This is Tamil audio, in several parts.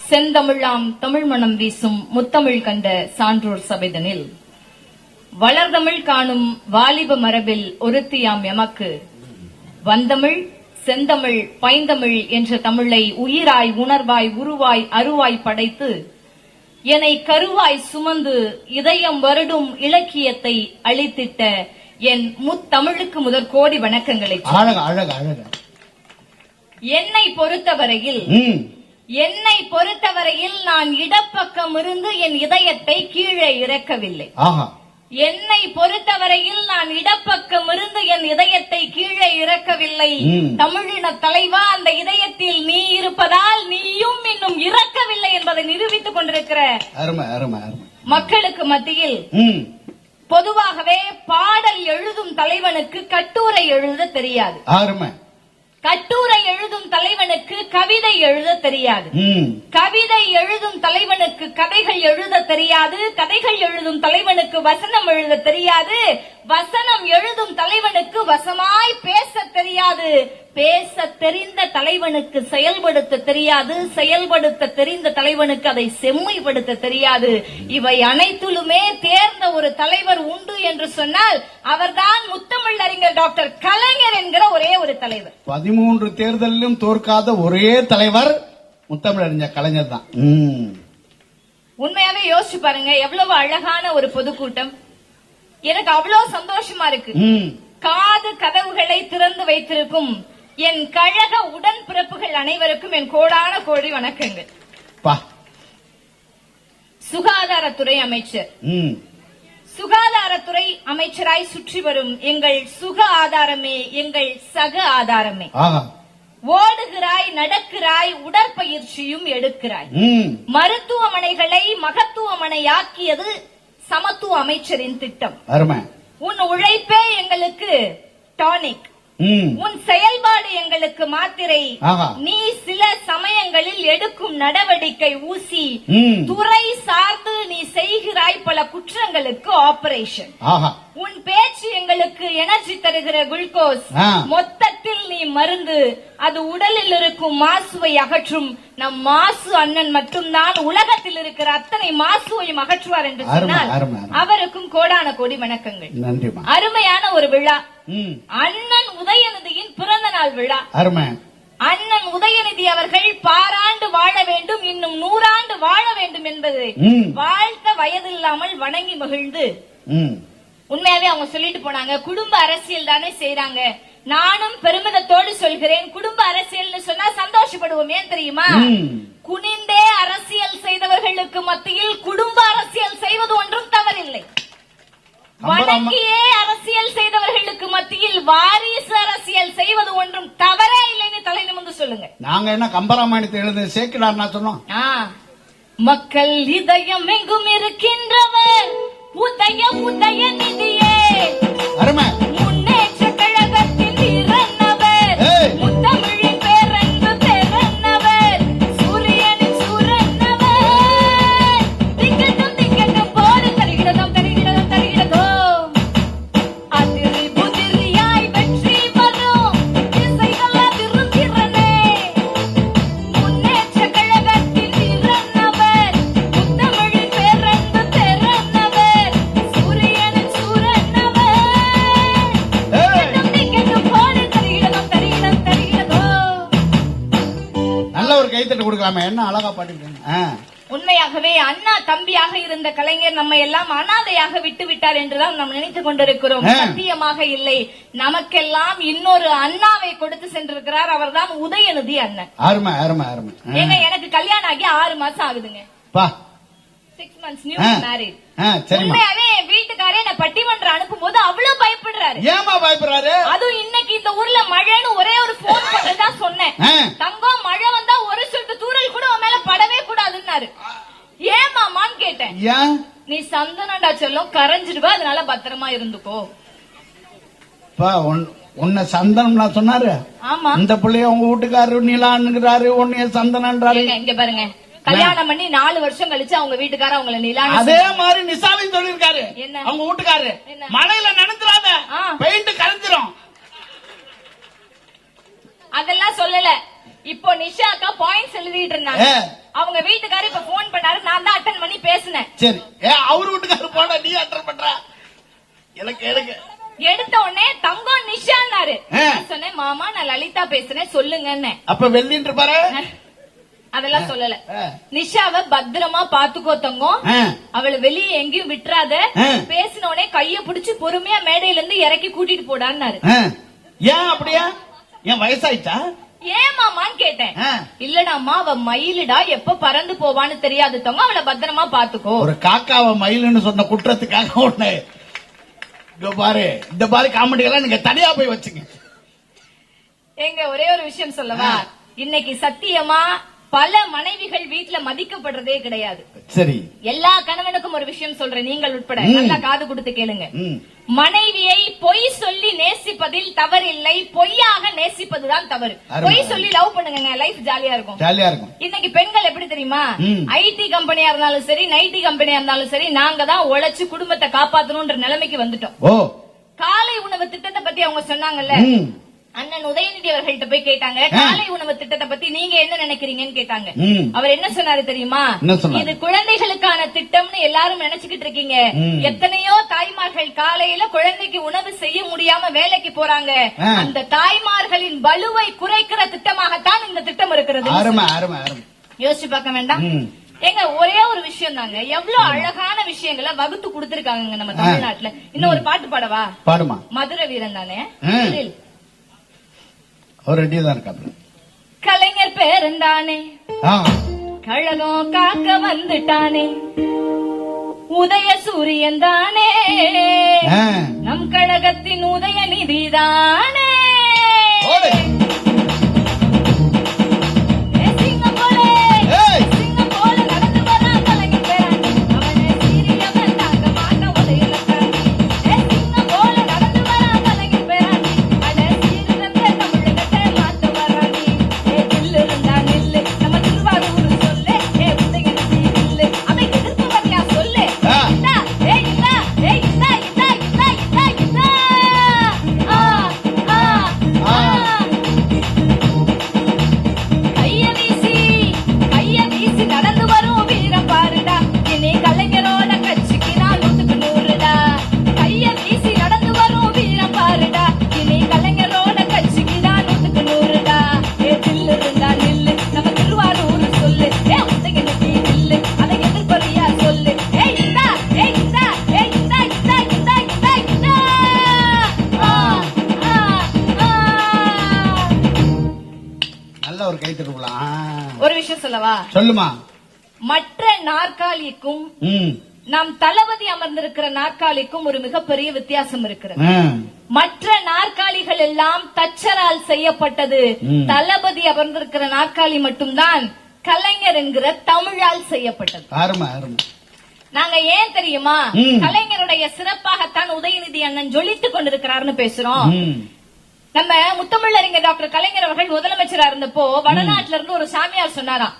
செந்தமிழாம் தமிழ் மணம் வீசும் முத்தமிழ் கண்ட சான்றோர் சபைதனில் வளர்தமிழ் காணும் வாலிப மரபில் ஒருத்தியாம் எமக்கு வந்தமிழ் செந்தமிழ் பைந்தமிழ் என்ற தமிழை உயிராய் உணர்வாய் உருவாய் அருவாய் படைத்து என்னை கருவாய் சுமந்து இதயம் வருடும் இலக்கியத்தை அளித்திட்ட என் முத்தமிழுக்கு முதற்கோடி வணக்கங்களை. என்னை பொறுத்தவரையில் நான் இடப்பக்கம் இருந்து என் இதயத்தை கீழே இறக்கவில்லை. என்னை பொறுத்தவரையில் நான் இடப்பக்கம் இருந்து என் இதயத்தை கீழே இறக்கவில்லை. தமிழின தலைவா, அந்த இதயத்தில் நீ இருப்பதால் நீயும் இன்னும் இறக்கவில்லை என்பதை நிரூபித்துக் கொண்டிருக்கிற மக்களுக்கு மத்தியில் பொதுவாகவே பாடல் எழுதும் தலைவனுக்கு கட்டுரை எழுத தெரியாது. கட்டுரை எழுதும் தலைவனுக்கு கவிதை எழுத தெரியாது. கவிதை எழுதும் தலைவனுக்கு கதைகள் எழுத தெரியாது. கதைகள் எழுதும் தலைவனுக்கு வசனம் எழுத தெரியாது. வசனம் எழுதும் தலைவனுக்கு வசமாய் பேச தெரியாது. பேச தெரிந்த தலைவனுக்கு செயல்படுத்த தெரியாது. செயல்படுத்த தெரிந்த தலைவனுக்கு அதை செம்மைப்படுத்த தெரியாது. இவை அனைத்திலுமே தேர்ந்த ஒரு தலைவர் உண்டு என்று சொன்னால் அவர்தான் முத்தமிழ் அறிஞர் டாக்டர் கலைஞர் என்கிற ஒரே ஒரு தலைவர். 13 தேர்தலிலும் தோற்காத ஒரே தலைவர் முத்தமிழ் அறிஞர் கலைஞர் தான். உண்மையாவே யோசிச்சு பாருங்க, எவ்வளவு அழகான ஒரு பொதுக்கூட்டம். எனக்கு அவ்வளவு சந்தோஷமா இருக்கு. காது கதவுகளை திறந்து வைத்திருக்கும் என் கழக உடன்பிறப்புகள் அனைவருக்கும் என் கோடான கோடி வணக்கங்கள். சுகாதாரத்துறை அமைச்சர், சுகாதாரத்துறை அமைச்சராய் சுற்றி வரும் எங்கள் சுக ஆதாரமே எங்கள் சக ஆதாரமே. ஓடுகிறாய், நடக்கிறாய், உடற்பயிற்சியும் எடுக்கிறாய். மருத்துவமனைகளை மகத்துவமனையாக்கியது சமத்துவ அமைச்சரின் திட்டம். உன் உழைப்பே எங்களுக்கு டானிக், உன் செயல்பாடு எங்களுக்கு மாத்திரை. நீ சில சமயங்களில் எடுக்கும் நடவடிக்கை ஊசி. துறை சார்ந்து நீ செய்கிறாய் பல குற்றங்களுக்கு ஆபரேஷன். உன் பேச்சு எங்களுக்கு எனர்ஜி தருகிற குளுக்கோஸ். மொத்தத்தில் நீ மருந்து. அது உடலில் இருக்கும் மாசுவை அகற்றும். நம் மாசு அண்ணன் மட்டும்தான் உலகத்தில் இருக்கிற அத்தனை மாசுவையும் அகற்றுவார் என்று சொன்னால் அவருக்கும் கோடான கோடி வணக்கங்கள். அருமையான ஒரு விழா, அண்ணன் உதயநிதியின் பிறந்த நாள் விழா. அண்ணன் உதயநிதி அவர்கள் பாராண்டு வாழ வேண்டும், இன்னும் 100 ஆண்டு வாழ வேண்டும் என்பது வாழ்த்த வயதில்லாமல் வணங்கி மகிழ்ந்து உண்மையாவே அவங்க சொல்லிட்டு போனாங்க. குடும்ப அரசியல் தானே செய்யறாங்க. நானும் பெருமிதத்தோடு சொல்கிறேன், குடும்ப அரசியல் சொன்னா சந்தோஷப்படுவோம். ஏன் தெரியுமா? குனிந்தே அரசியல் செய்தவர்களுக்கு மத்தியில் குடும்ப அரசியல் செய்வது ஒன்றும் தவறில்லை. வணங்கியே அரசியல் செய்தவர்களுக்கு மத்தியில் வாரிசு அரசியல் செய்வது ஒன்றும் தவறே இல்லைன்னு தலை நிமிர்ந்து சொல்லுங்க. நாங்க என்ன கம்பராமாயணத்தை எழுத சேர்க்கிறார் சொன்னோம். மக்கள் இதயம் எங்கும் இருக்கின்றவர் உதய நிதியே. முன்னேற்ற கழகத்தில் இறந்தவர் முத்தமிழின் பேரன்பு பெறன்னவர் சூரியனின் சூரன்னவர். திக்கட்டும் போடு தருகிறதும் அதிரி புதிரியாய் வெற்றி வரும் திசைகள் அதிருந்திரனே. முன்னேற்ற கழகத்தில் இறந்தவர் முத்தமிழின் பேரன்பு பெறன்னவர் சூரியனின் சூரன்னவர். நல்ல ஒரு கைத்தட்டு கொடுக்கலாமே, என்ன அழகா பாட்டு. உண்மையாகவே அண்ணா தம்பியாக இருந்த கலைஞர் நம்ம எல்லாம் அனாதையாக விட்டு விட்டார் என்றுதான் நாம் நினைத்துக் கொண்டிருக்கிறோம். சத்தியமாக இல்லை. நமக்கெல்லாம் இன்னொரு அண்ணாவை கொடுத்து சென்றிருக்கிறார். அவர்தான் உதயநிதி அண்ணன். ஏங்க, எனக்கு கல்யாணம் ஆகி 6 மாசம் ஆகுதுங்க. 6 months நியூ மேரிட். உண்மையாவே வீட்டுக்காரே என்ன பட்டிமன்றம் அனுப்பும் போது அவ்வளவு பயப்படுறாரு. ஏமா பயப்படுறாரு? அதுவும் இன்னைக்கு இந்த ஊர்ல மழைன்னு ஒரே ஒரு போன் பண்ணதான் சொன்னேன். தங்கம், மழை வந்தா ஒரு சொட்டு தூரல் கூட உன் மேல படவே கூடாதுன்னாரு. ஏமாமான்னு கேட்டேன். நீ சந்தனண்டா சொல்லும் கரைஞ்சிடுவா, அதனால பத்திரமா இருந்துக்கோ. உன்ன சந்தனம் சொன்னாரு. ஆமா, இந்த பிள்ளைய உங்க வீட்டுக்காரரு நிலான்னுறாரு, உன்னைய சந்தனன்றாரு. இங்க பாருங்க, கல்யாணம் பண்ணி 4 வருஷம் கழிச்சு அவங்க வீட்டுக்கார அவங்களை நிலான்னு. அதே மாதிரி நிசாவின் சொல்லிருக்காரு. அவங்க வீட்டுக்காரரு மழையில நனைஞ்சிராத, பெயிண்ட் கரைஞ்சிரும். அதெல்லாம் சொல்லல. இப்போ நிஷாக்கா பாயிண்ட்ஸ் எழுதிட்டு இருந்தாங்க. அவங்க வீட்டுக்காரர் இப்ப போன் பண்ணாரு, நான் தான் அட்டன் பண்ணி பேசினேன். சரி, அவரு வீட்டுக்காரர் போனா நீ அட்டன் பண்ற? எனக்கு எடுத்த உடனே தங்கம் நிஷான்னாரு. சொன்னேன், மாமா நான் லலிதா பேசுறேன் சொல்லுங்கன்னு. அப்ப வெள்ளின்று பாரு. அதெல்லாம் சொல்லல. நிஷாவை பத்திரமா பாத்துக்கோ தங்கம், அவளை வெளியே எங்கேயும் விட்டுறாத. பேசின உடனே கைய பிடிச்சு பொறுமையா மேடையில இருந்து இறக்கி கூட்டிட்டு போடான்னாரு. ஏன் அப்படியா? ஏன் வயசாயிட்டா? ஏன் மாமான்னு கேட்டேன். இல்லடாமா அவ மயிலுடா, எப்ப பறந்து போவான்னு தெரியாது தங்கம், அவளை பத்திரமா பாத்துக்கோ. ஒரு காக்காவ மயிலுன்னு சொன்ன குற்றத்துக்காக ஒண்ணு பாரு. இந்த மாதிரி காமெடியெல்லாம் நீங்க தனியா போய் வச்சுங்க. எங்க ஒரே ஒரு விஷயம் சொல்லவா? இன்னைக்கு சத்தியமா பல மனைவிகள் வீட்டுல மதிக்கப்படுறதே கிடையாது. சரி, எல்லா கணவனுக்கும் ஒரு விஷயம் சொல்றேன், நீங்கள் உட்பட நல்லா காது கொடுத்து கேளுங்க. மனைவியை பொய் சொல்லி நேசிப்பதில் தவறில்லை, பொய்யாக நேசிப்பதுதான் தவறு. பொய் சொல்லி லவ் பண்ணுங்க, லைஃப் ஜாலியா இருக்கும். இன்னைக்கு பெண்கள் எப்படி தெரியுமா? ஐடி கம்பெனியா இருந்தாலும் சரி, நைட்டி கம்பெனியா இருந்தாலும் சரி, நாங்க தான் உழைச்சு குடும்பத்தை காப்பாத்தணும்ன்ற நிலைமைக்கு வந்துட்டோம். காலை உணவு திட்டத்தை பத்தி அவங்க சொன்னாங்கல்ல, அண்ணன் உதயநிதி அவர்கள்ட்ட போய் கேட்டாங்க, காலை உணவு திட்டத்தை பத்தி நீங்க என்ன நினைக்கிறீங்கன்னு கேட்டாங்க. அவர் என்ன சொன்னாரு தெரியுமா? இது குழந்தைகளுக்கான திட்டம்னு எல்லாரும் நினைச்சுக்கிட்டு இருக்கீங்க. எத்தனையோ தாய்மார்கள் காலையில குழந்தைக்கு உணவு செய்ய முடியாம வேலைக்கு போறாங்க. அந்த தாய்மார்களின் பலுவை குறைக்கிற திட்டமாகத்தான் இந்த திட்டம் இருக்கிறது. யோசிச்சு பார்க்க வேண்டாம்? எங்க ஒரே ஒரு விஷயம் தாங்க, எவ்வளவு அழகான விஷயங்களை வகுத்து கொடுத்திருக்காங்க நம்ம தமிழ்நாட்டுல. இன்னும் ஒரு பாட்டு பாடவா? பாடுமா. மதுரை வீரன் தானே கலைஞர் பேரந்தானே, கழகம் காக்க வந்துட்டானே, உதய சூரியன் தானே, நம் கழகத்தின் உதயநிதி தானே. ஒரு விஷயம் சொல்லவா? சொல்லுமா. மற்ற நாற்காலிக்கும் நம் தளபதி அமர்ந்திருக்கிற நாற்காலிக்கும் ஒரு மிகப்பெரிய வித்தியாசம் இருக்கிறது. மற்ற நாற்காலிகள் எல்லாம் தச்சரால் செய்யப்பட்டது. தளபதி அமர்ந்திருக்கிற நாற்காலி மட்டும்தான் கலைஞர் என்கிற தமிழால் செய்யப்பட்டது. நாங்க ஏன் தெரியுமா? கலைஞருடைய சிறப்பாகத்தான் உதயநிதி அண்ணன் ஜொலித்துக் கொண்டிருக்கிறார்னு பேசுறோம். நம்ம முத்தமிழறிஞர் டாக்டர் கலைஞர் அவர்கள் முதலமைச்சரா இருந்தப்போ வடநாட்டுல இருந்து ஒரு சாமியார் சொன்னாராம்,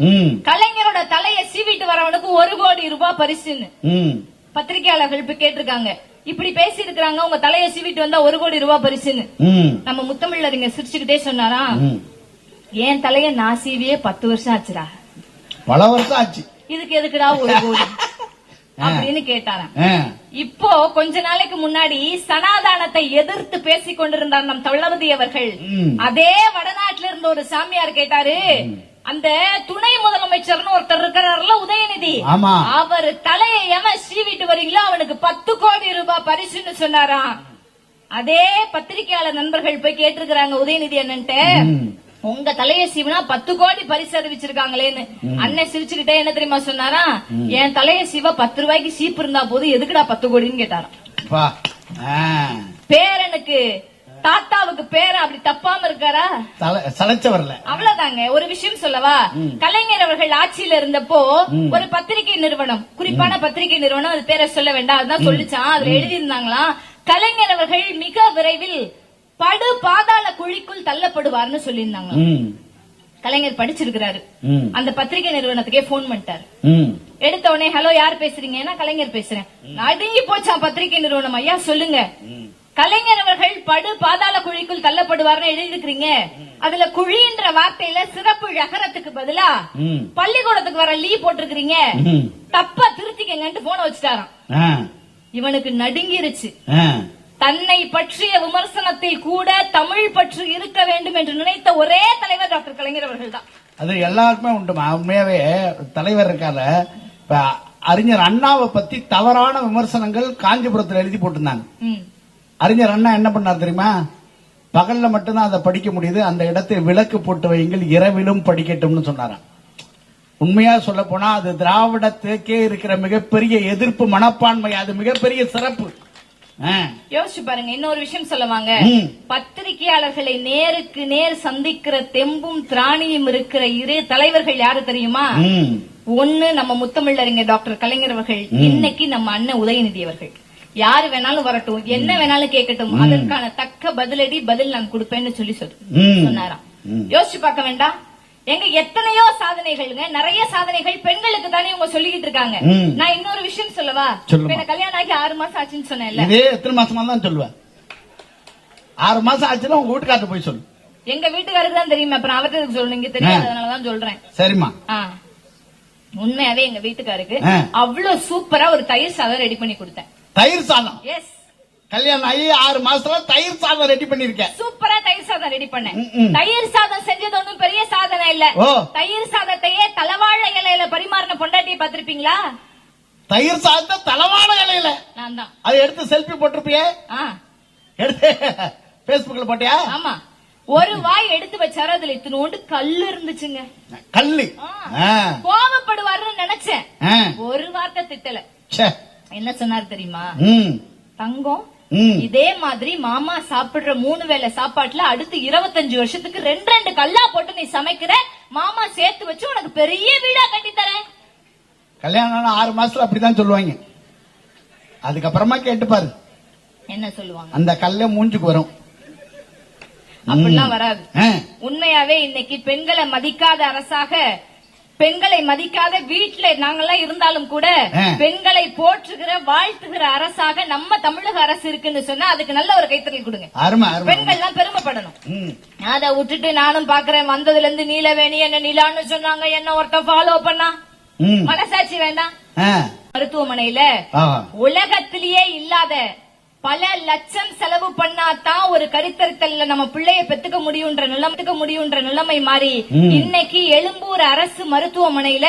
கலைஞரோட தலையை சீவிட்டு வரவனுக்கு 1 கோடி ரூபாய் பரிசுன்னு. பத்திரிகையாளர்கள் இப்ப கேட்டிருக்காங்க, இப்படி பேசி இருக்கிறாங்க, உங்க தலையை சீவிட்டு வந்தா 1 கோடி ரூபாய் பரிசுன்னு. நம்ம முத்தமிழறிஞர் சிரிச்சுக்கிட்டே சொன்னாரா, என் தலைய நான் சீவியே 10 வருஷம் ஆச்சுடா, பல வருஷம் ஆச்சு, இதுக்கு எதுக்குடா 1 கோடி அப்படின்னு கேட்டாராம். இப்போ கொஞ்ச நாளைக்கு முன்னாடி சனாதானத்தை எதிர்த்து பேசிக் கொண்டிருந்தார் நம் தளபதி அவர்கள். அதே வடநாட்டுல இருந்த ஒரு சாமியார் கேட்டாரு, அந்த துணை முதலமைச்சர்னு ஒருத்தர் இருக்கிறார்ல உதயநிதி, அவர் தலையை எவன் சீவிட்டு வரீங்களோ அவனுக்கு 10 கோடி ரூபாய் பரிசுன்னு சொன்னாராம். அதே பத்திரிகையாளர் நண்பர்கள் போய் கேட்டிருக்கிறாங்க உதயநிதி அண்ணன்ட்ட, உங்க தலைய சிவனா 10 கோடி பரிசு அறிவிச்சிருக்காங்களேன்னு. அண்ணன் சிரிச்சுக்கிட்டே என்ன தெரியுமா சொன்னாரா, என் தலைய சிவ 10 ரூபாய்க்கு சீப்பு இருந்தா போது எதுக்குடா 10 கோடின்னு கேட்டாராம். பேரனுக்கு தாத்தாவுக்கு பேரன் அப்படி தப்பாம இருக்காரா? வரல. அவ்வளவுதாங்க. ஒரு விஷயம் சொல்லவா? கலைஞர் அவர்கள் ஆட்சியில இருந்தப்போ ஒரு பத்திரிகை நிறுவனம், குறிப்பான பத்திரிகை நிறுவனம், அது பேரை சொல்ல வேண்டாம், அதுதான் சொல்லிச்சான். அதுல எழுதியிருந்தாங்களாம், கலைஞர் அவர்கள் மிக விரைவில் படு பாதாள குழிக்குள் தள்ளப்படுவார்னு சொல்லியிருந்தாங்க. கலைஞர் படிச்சிருக்கிறாரு. அந்த பத்திரிகை நிறுவனத்துக்கே போன் பண்ணிட்டாரு. எடுத்த உடனே ஹலோ யார் பேசுறீங்கன்னா கலைஞர் பேசுறேன். நடுங்கி போச்சான் பத்திரிகை நிறுவனம். ஐயா சொல்லுங்க. கலைஞர் அவர்கள் படு பாதாள குழிக்குள் தள்ளப்படுவார்னு எழுதிருக்கீங்க. அதுல குழின்ற வார்த்தையில சிறப்பு ழகரத்துக்கு பதிலா பள்ளிக்கூடத்துக்கு வர லீ போட்டிருக்கீங்க. தப்பா திருத்திக்கங்கன்ட்டு போன வச்சுட்டாராம். இவனுக்கு நடுங்கிருச்சு. தன்னை பற்றிய விமர்சனத்தில் கூட தமிழ் பற்று இருக்க வேண்டும் என்று நினைத்த ஒரே தலைவர் டாக்டர் கலைஞர் அவர்கள் தான். அது எல்லாருக்குமே உண்டுமா. உண்மையாவே தலைவர் இருக்காரு. அறிஞர் அண்ணாவை பத்தி தவறான விமர்சனங்கள் காஞ்சிபுரத்தில் எழுதி போட்டிருந்தாங்க. அறிஞர் அண்ணா என்ன பண்ணார் தெரியுமா? பகல்ல மட்டும்தான் அதை படிக்க முடியுது, அந்த இடத்தை விளக்கு போட்டு வையுங்கள், இரவிலும் படிக்கட்டும்னு சொன்னாராம். உண்மையா சொல்ல போனா அது திராவிடத்துக்கே இருக்கிற மிகப்பெரிய எதிர்ப்பு மனப்பான்மை, அது மிகப்பெரிய சிறப்பு. யோசிச்சு பாருங்க. இன்னொரு விஷயம் சொல்லுவாங்க, பத்திரிகையாளர்களை நேருக்கு நேர் சந்திக்கிற தெம்பும் திராணியும் இருக்கிற இரு தலைவர்கள் யாரு தெரியுமா? ஒன்னு நம்ம முத்தமிழறிஞர் டாக்டர் கலைஞர் அவர்கள், இன்னைக்கு நம்ம அண்ணன் உதயநிதி அவர்கள். யாரு வேணாலும் வரட்டும், என்ன வேணாலும் கேட்கட்டும், அதற்கான தக்க பதில் நான் கொடுப்பேன்னு சொல்லி சொன்னாராம். யோசிச்சு பார்க்க வேண்டாம். எங்க எத்தனையோ சாதனைகள்ங்க, நிறைய சாதனைகள் பெண்களுக்கு தானே இவங்க சொல்லிக்கிட்டு இருக்காங்க. நான் இன்னொரு விஷயம் சொல்லவா? கல்யாணம் ஆகி 6 மாசம் ஆச்சுன்னு சொன்னேன்ல. எத்தனை மாசமா தான் சொல்லுவேன். 6 மாசம் ஆச்சுன்னா உங்க வீட்டுக்காரர் போய் சொல்லு. எங்க வீட்டுக்காரருக்கு தான் தெரியுமா, அப்புறம் அவருக்கு சொல்லணும், தெரியாதனாலதான் சொல்றேன். சரிம்மா. உண்மையாவே எங்க வீட்டுக்காருக்கு அவ்வளவு சூப்பரா ஒரு தயிர் சாதம் ரெடி பண்ணி கொடுத்தேன். தயிர் சாதம்? எஸ். கல்யாணம் ஆகி 6 மாசத்துல தயிர் சாதம் ரெடி பண்ணிருக்கேன். சூப்பரா தயிர் சாதம் ரெடி பண்ணேன். தயிர் சாதம் செஞ்சது ஒன்றும் பெரிய சாதனை இல்ல. தயிர் சாதத்தையே தலவாழ இலையில பரிமாறின பொண்டாட்டியை பாத்திருப்பீங்களா? தயிர் சாதத்தை தலவாழ இலையில? நான் தான். அதை எடுத்து செல்ஃபி போட்டிருப்பியே? எடுத்து பேஸ்புக்ல போட்டியா? ஆமா. ஒரு வாய் எடுத்து வச்சாரு, அதுல இத்தினோண்டு கல்லு இருந்துச்சுங்க. கல்லு? கோபப்படுவாருன்னு நினைச்சேன். ஒரு வார்த்தை திட்டல. என்ன சொன்னாரு தெரியுமா? தங்கம், இதே மாதிரி மாமா சாப்பிடுற 3 வேளை சாப்பாட்டுல அடுத்து 25 வருஷத்துக்கு 2 கல்லா போட்டு நீ சமைக்கிற, மாமா சேர்த்து வச்சு உனக்கு பெரிய வீடா கட்டி தரேன். கல்யாணம் 6 மாசத்துல அப்படிதான் சொல்லுவாங்க. அதுக்கப்புறமா கேட்டுப்பாரு என்ன சொல்லுவாங்க. அந்த கல்ல மூஞ்சுக்கு வரும். அப்படிலாம் வராது. உண்மையாவே இன்னைக்கு பெண்களை மதிக்காத அரசாக, பெண்களை மதிக்காத வீட்டுல நாங்கெல்லாம் இருந்தாலும் கூட பெண்களை போற்றுகிற வாழ்த்துகிற அரசாக நம்ம தமிழக அரசு இருக்குன்னு சொன்னா அதுக்கு நல்ல ஒரு கைத்தறல் கொடுங்க. பெண்கள் எல்லாம் பெருமைப்படணும். அதை விட்டுட்டு நானும் பாக்குறேன், வந்ததுல இருந்து நீலவேணி என்ன நிலான்னு சொன்னாங்க, என்ன ஒருத்த ஃபாலோ பண்ணா, மனசாட்சி வேண்டாம். மருத்துவமனையில உலகத்திலேயே இல்லாத பல லட்சம் செலவு பண்ணாதான் ஒரு கருத்தரித்தல்ல நம்ம பிள்ளைய பெத்துக்க முடியுன்ற நிலைமை மாறி இன்னைக்கு எழும்பூர் அரசு மருத்துவமனையில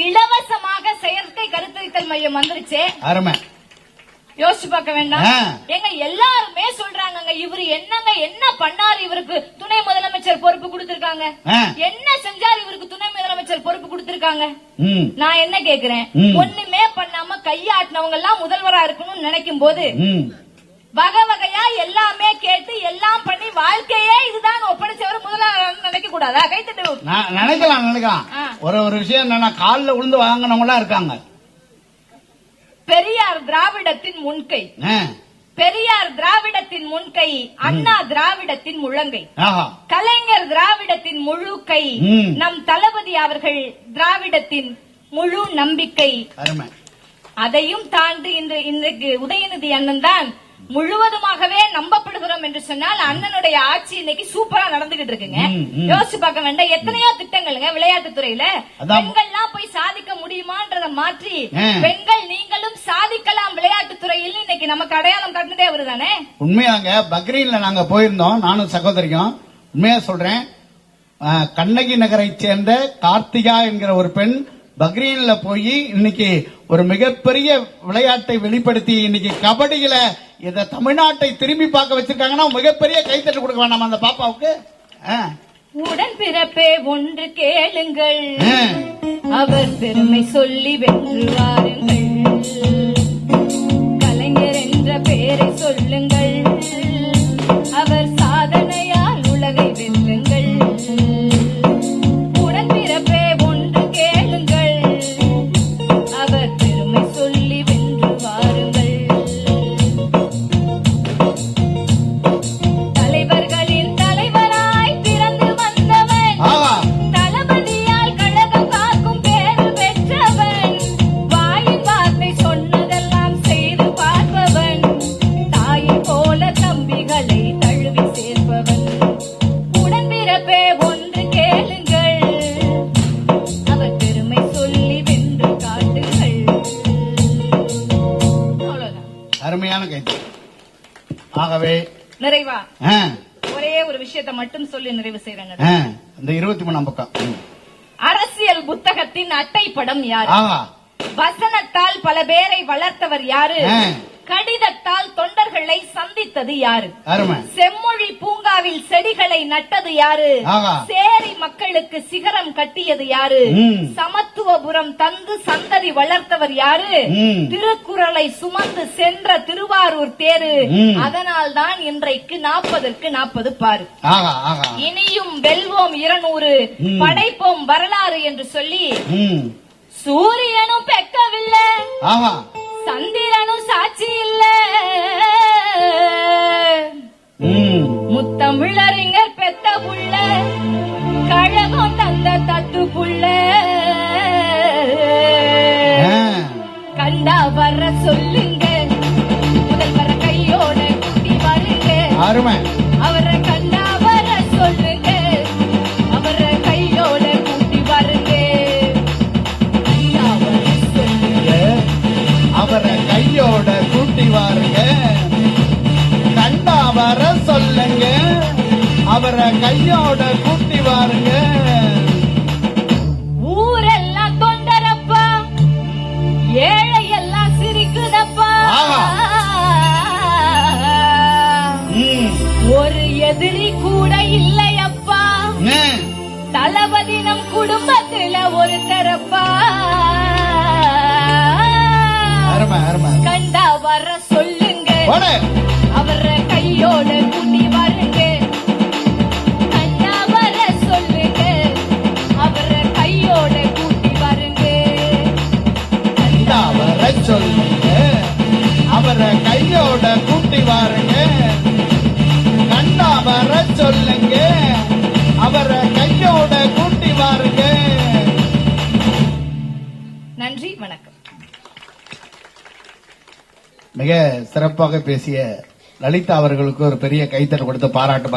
இலவசமாக செயற்கை கருத்தரித்தல் மையம் வந்துருச்சு. யோசிச்சு பார்க்க வேண்டாம். எங்க எல்லாருமே சொல்றாங்க, இவரு என்ன பண்ணாரு, இவருக்கு துணை முதலமைச்சர் பொறுப்பு கொடுத்திருக்காங்க, என்ன செஞ்சாரு இவருக்கு துணை முதலமைச்சர் பொறுப்பு கொடுத்திருக்காங்க. நான் என்ன கேக்குறேன், ஒண்ணுமே பண்ணாம கையாட்டினவங்க எல்லாம் முதல்வரா இருக்கணும்னு நினைக்கும் போது வகை வகையா எல்லாமே கேட்டு எல்லாம் பண்ணி வாழ்க்கையே இதுதான் ஒப்படைச்சவர் முதல்வர் நினைக்க கூடாதா? கைத்தட்டு நினைக்கலாம். ஒரு விஷயம் என்னன்னா, காலில் விழுந்து வாங்கினவங்க இருக்காங்க. பெரியார் திராவிடத்தின் முன்கை, பெரியார் திராவிடத்தின் முன்கை, அண்ணா திராவிடத்தின் முழங்கை, கலைஞர் திராவிடத்தின் முழு கை, நம் தளபதி அவர்கள் திராவிடத்தின் முழு நம்பிக்கை. அதையும் தாண்டி இன்றைக்கு உதயநிதி அண்ணன் தான் முழுவதுமாகவே நம்பப்படுகிறோம் என்று சொன்னால் அண்ணனுடைய ஆட்சி இன்னைக்கு சூப்பரா நடந்துகிட்டு இருக்குங்க. யோசிச்சு பார்க்க வேண்டாம். எத்தனையோ திட்டங்களுங்க விளையாட்டு துறையில. பெண்கள்லாம் போய் சாதிக்க முடியுமான்றத மாற்றி பெண்கள் நீங்களும் சாதிக்கலாம் விளையாட்டு துறையில் இன்னைக்கு நமக்கு அடையாளம் காட்டுனதே அவருதானே. உண்மையாங்க பக்ரீன்ல நாங்க போயிருந்தோம், நானும் சகோதரிக்கும். உண்மையா சொல்றேன், கண்ணகி நகரை சேர்ந்த கார்த்திகா என்கிற ஒரு பெண் பக்ரீன்ல போய் இன்னைக்கு ஒரு மிகப்பெரிய விளையாட்டை வெளிப்படுத்தி இன்னைக்கு கபடியில இத தமிழ்நாட்டை திரும்பி பார்க்க வச்சிருக்காங்கன்னா மிகப்பெரிய கைத்தட்டு கொடுக்க வேண்டாம் அந்த பாப்பாவுக்கு. உடன் பிறப்பே ஒன்று கேளுங்கள், அவர் பெருமை சொல்லி வென்று வாருங்கள், கலைஞர் என்ற பெயரை சொல்லுங்கள், அவர் சாதனையால் உலகை வெல்லுங்கள். உடன் பிறப்பே ஒன்று கேளுங்கள், அவர் பெருமை சொல்லி வென்று வாருங்கள். தலைவர்களின் தலைவராய் பிறந்து வந்தவன், தளபதியால் கழகம் காக்கும் பேரு பெற்றவன், வாயின் வார்த்தை சொன்னதெல்லாம் செய்து பார்ப்பவன், தாயை போல ஆகவே நிறைவா ஆ, ஒரே ஒரு விஷயத்தை மட்டும் சொல்லி நிறைவு செய்யறாங்க. ஆ, இந்த 23ஆம் பக்கம். அரசியல் புத்தகத்தின் அட்டைப்படம் யாரு? ஆஹா. வசனத்தால் பல பேரை வளர்த்தவர் யாரு? ஆ. கடிதத்தால் தொண்டர்களை சந்தித்தது யாரு? அருமை. செம்மொழி பூங்காவில் செடிகளை நட்டது யாரு? ஆஹா. சேரி மக்களுக்கு சிகரம் கட்டியது யாரு? சமத்துவபுரம் தந்து சந்ததி வளர்த்தவர் யாரு? திருக்குறளை சுமந்து சென்ற திருவாரூர் தேரு. அதனால் தான் இன்றைக்கு 40க்கு 40 பாரு. ஆஹா, ஆஹா. இனியும் வெல்வோம் 200 படைப்போம் வரலாறு என்று சொல்லி சூரியனும் பெக்கவில்லை, ஆஹா, சந்திரனும் சாட்சி இல்ல, முத்தமிழறிஞர் பெத்த புள்ள, கழகம் தந்த தத்து புள்ள, கண்டா வர சொல்லுங்க, முதல்வர கையோட கூட்டி வருங்க, அருமை. அவரை கண்டா வர சொல்லுங்க, அவரை கையோட கூட்டி வருங்க, கண்டா வர சொல்லுங்க, அவரை கையோட கூட்டி வாருங்க, கண்டா வர சொல்லுங்க, அவரை கையோட கூட்டி வாருங்க. ஊரெல்லாம் தொண்டரப்பா, ஏழை எல்லாம் சிரிக்குதப்பா, ஒரு எதிரி கூட இல்லையப்பா, தளபதி நம் குடும்பத்துல ஒரு தரப்பா, கண்டா வர சொல்லுங்க, அவரை கையோட கூட்டி வாருங்க, கண்டா வர சொல்லுங்க, அவரை கையோட கூட்டி வாருங்க, கண்டா வர சொல்லுங்க, அவரை கையோட கூட்டி வாருங்க, கண்டா வர சொல்லுங்க, அவரை கையோட கூட்டி வாருங்க. நன்றி, வணக்கம். மிக சிறப்பாக பேசிய லலிதா அவர்களுக்கு ஒரு பெரிய கைத்தட்டல் கொடுத்து பாராட்டு.